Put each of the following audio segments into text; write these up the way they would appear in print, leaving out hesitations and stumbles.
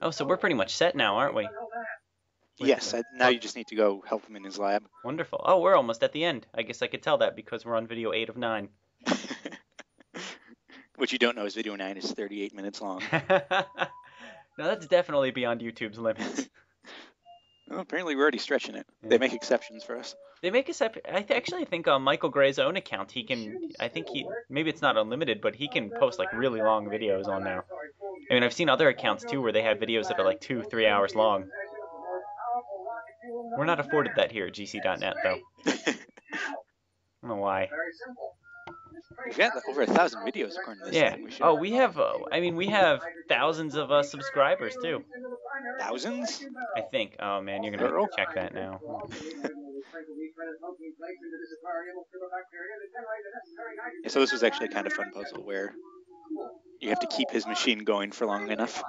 Oh, so we're pretty much set now, aren't we? Yes, now you just need to go help him in his lab. Wonderful. Oh, we're almost at the end. I guess I could tell that because we're on video 8 of 9. What you don't know is video 9 is 38 minutes long. No, that's definitely beyond YouTube's limits. Well, apparently we're already stretching it. Yeah. They make exceptions for us. They make actually think on Michael Gray's own account, maybe it's not unlimited, but he can post like really long videos on now. I mean, I've seen other accounts too where they have videos that are like 2-3 hours long. We're not afforded that here at gc.net though. I don't know why. We've got over 1,000 videos according to this. Yeah. Thing. Oh, we have thousands of subscribers too. Thousands? I think. Oh man, you're gonna check that now. Yeah, so this was actually a kind of fun puzzle where you have to keep his machine going for long enough.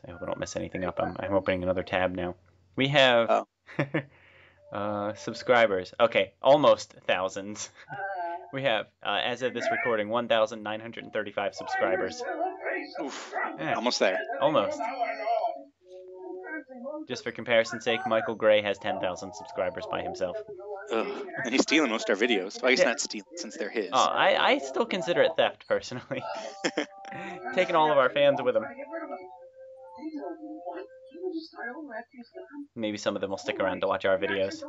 I hope I don't mess anything up. I'm opening another tab now. We have subscribers. Okay, almost thousands. We have, as of this recording, 1,935 subscribers. Oof, yeah. Almost there. Almost. Just for comparison's sake, Michael Gray has 10,000 subscribers by himself. Ugh. And he's stealing most of our videos. Well, he's not stealing since they're his. Oh, I still consider it theft, personally. Taking all of our fans with him. Maybe some of them will stick around to watch our videos.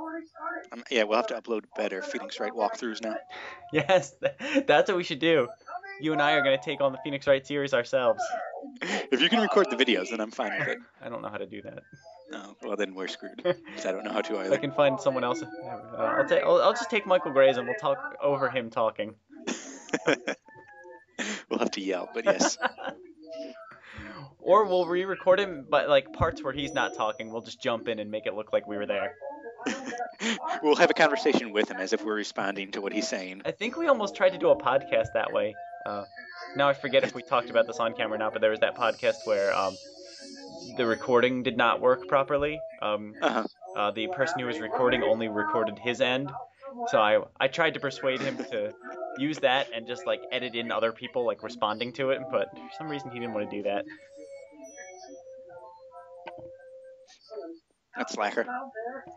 Yeah, we'll have to upload better Phoenix Wright walkthroughs now. Yes, that's what we should do. You and I are going to take on the Phoenix Wright series ourselves. If you can record the videos, then I'm fine with it. I don't know how to do that. No, well then we're screwed. Because I don't know how to either. I can find someone else. I'll just take Michael Gray's and we'll talk over him talking. We'll have to yell, but yes. Or we'll re-record him, but like parts where he's not talking, we'll just jump in and make it look like we were there. We'll have a conversation with him as if we're responding to what he's saying. I think we almost tried to do a podcast that way. Now I forget if we talked about this on camera or not, but there was that podcast where the recording did not work properly. The person who was recording only recorded his end. So I tried to persuade him to use that and just like edit in other people like responding to it, but for some reason he didn't want to do that. That's slacker.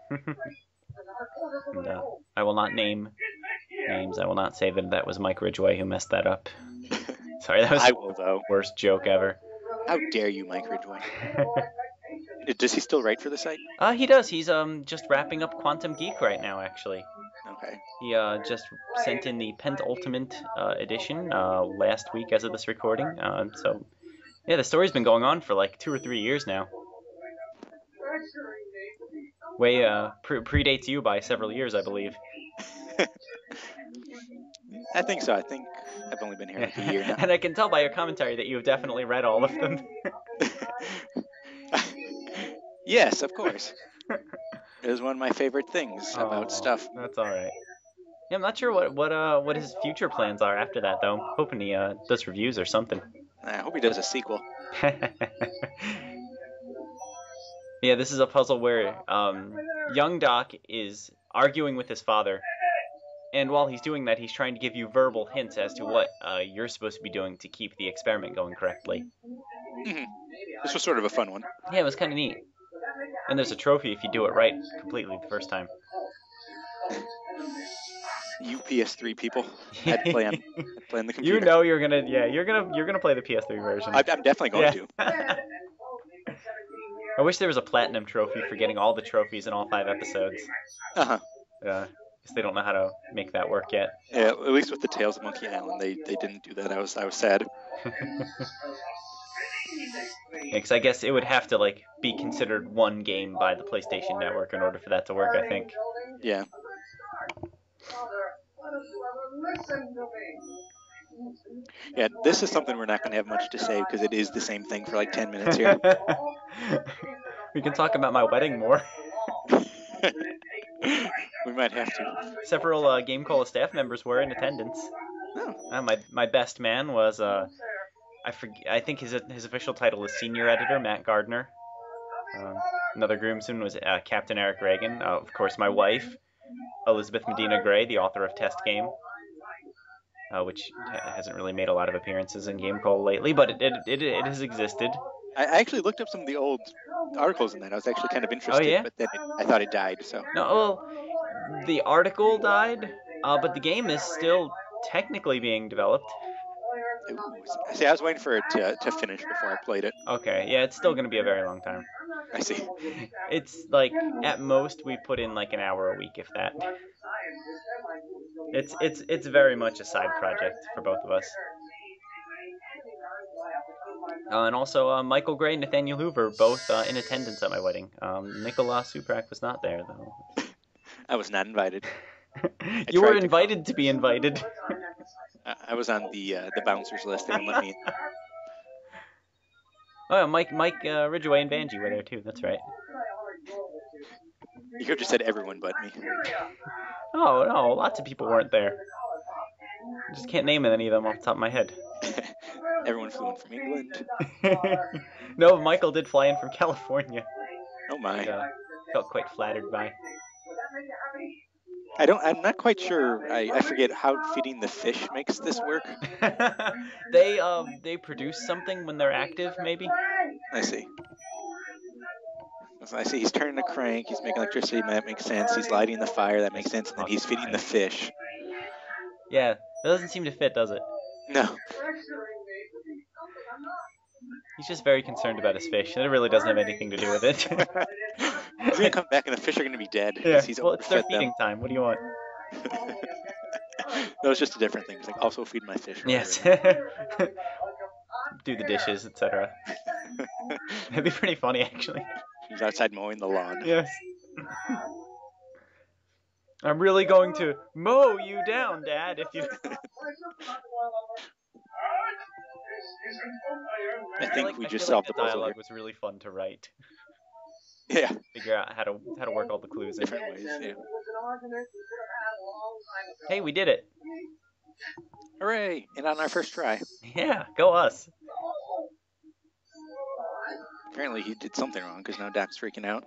And, I will not name names. I will not say that was Mike Ridgway who messed that up. Sorry, that was the worst joke ever. How dare you, Mike Ridgway? Does he still write for the site? He does. He's just wrapping up Quantum Geek right now, actually. Okay. He just sent in the Pentultimate edition last week as of this recording. So, yeah, the story's been going on for like 2 or 3 years now. Way predates you by several years, I believe. I think so. I think I've only been here like a year now. And I can tell by your commentary that you have definitely read all of them. Yes, of course. It is one of my favorite things about stuff. That's all right. Yeah, I'm not sure what his future plans are after that, though. I'm hoping he does reviews or something. I hope he does a sequel. Yeah, this is a puzzle where young Doc is arguing with his father, and while he's doing that, he's trying to give you verbal hints as to what you're supposed to be doing to keep the experiment going correctly. Mm-hmm. This was sort of a fun one. Yeah, it was kind of neat. And there's a trophy if you do it right completely the first time. You PS3 people, I'd play on the computer. You know you're gonna play the PS3 version. I'm definitely going to. I wish there was a platinum trophy for getting all the trophies in all 5 episodes. Uh-huh. Because they don't know how to make that work yet. Yeah, at least with the Tales of Monkey Island, they didn't do that. I was sad. Because I guess it would have to like be considered one game by the PlayStation Network in order for that to work, I think. Yeah. Yeah, this is something we're not going to have much to say because it is the same thing for like 10 minutes here. We can talk about my wedding more. We might have to. Several Game Cola staff members were in attendance. Oh. My best man was I think his official title is senior editor Matt Gardner. Another groomsman was Captain Eric Reagan. Of course, my wife, Elizabeth Medina Gray, the author of Test Game, which hasn't really made a lot of appearances in Game Call lately, but it has existed. I actually looked up some of the old articles in that. I was actually kind of interested, Oh, yeah? but then I thought it died. So No, well, the article died, but the game is still technically being developed. Ooh. See, I was waiting for it to finish before I played it. Okay, yeah, it's still going to be a very long time. I see. It's like, at most, we put in like an hour a week, if that. It's very much a side project for both of us. And also, Michael Gray and Nathaniel Hoover, both in attendance at my wedding. Nikola Suprak was not there, though. I was not invited. You were invited to be invited. I was on the bouncers list. They didn't let me in. Oh, yeah, Mike Ridgway and Vanjie were there, too. That's right. You could have just said everyone but me. Oh, no, lots of people weren't there. I just can't name any of them off the top of my head. Everyone flew in from England. No, Michael did fly in from California. Oh my! Felt quite flattered by. I'm not quite sure. I forget how feeding the fish makes this work. They produce something when they're active, maybe. I see. He's turning the crank. He's making electricity. That makes sense. He's lighting the fire. That makes sense. And then he's feeding the fish. Yeah, that doesn't seem to fit, does it? No. He's just very concerned about his fish. It really doesn't have anything to do with it. He's gonna come back and the fish are gonna be dead. Yeah. Well, it's their feeding time. What do you want? No, it's just a different thing. It's like also feed my fish. Yes. Do the dishes, etc. That'd be pretty funny, actually. He's outside mowing the lawn. Yes. I'm really going to mow you down, Dad, if you... I think we just solved the puzzle. The dialogue was really fun to write. Yeah. Figure out how to work all the clues in different ways. Yeah. Hey, we did it! Hooray! And on our first try. Yeah, go us. Apparently he did something wrong because now Doc's freaking out.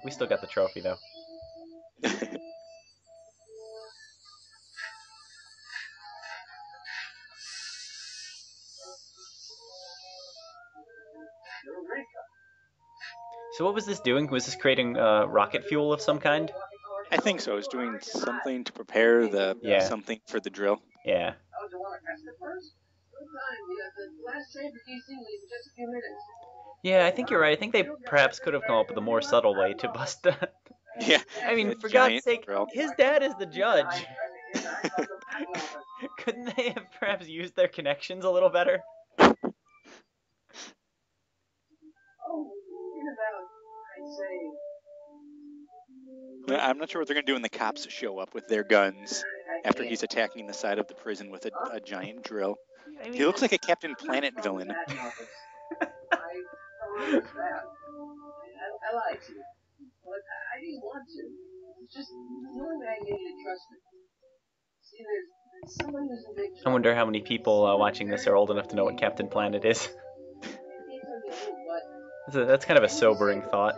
We still got the trophy though. So what was this doing? Was this creating rocket fuel of some kind? I think so. It's doing something to prepare something for the drill. Yeah. Yeah, I think you're right. I think they perhaps could have come up with a more subtle way to bust that. Yeah. I mean, for God's sake, his dad is the judge. Couldn't they have perhaps used their connections a little better? I'm not sure what they're going to do when the cops show up with their guns after he's attacking the side of the prison with a giant drill. I mean, he looks like a Captain Planet villain. I wonder how many people watching this are old enough to know what Captain Planet is. That's kind of a sobering thought.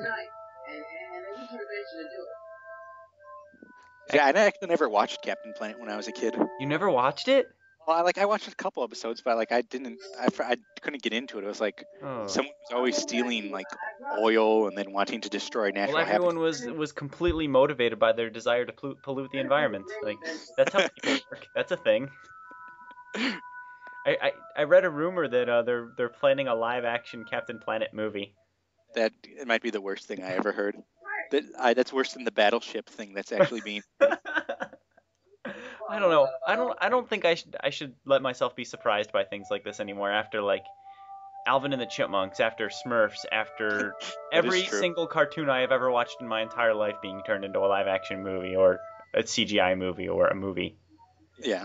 Yeah, I actually never watched Captain Planet when I was a kid. You never watched it? Well, I watched a couple episodes, but I couldn't get into it. It was like someone was always stealing like oil and then wanting to destroy natural habitat. Everyone was completely motivated by their desire to pollute the environment. Like that's how people work. That's a thing. I read a rumor that they're planning a live action Captain Planet movie. That it might be the worst thing I ever heard. That's worse than the battleship thing that's actually being. I don't know. I don't think I should let myself be surprised by things like this anymore. After like Alvin and the Chipmunks, after Smurfs, after every single cartoon I have ever watched in my entire life being turned into a live action movie or a CGI movie or a movie. Yeah.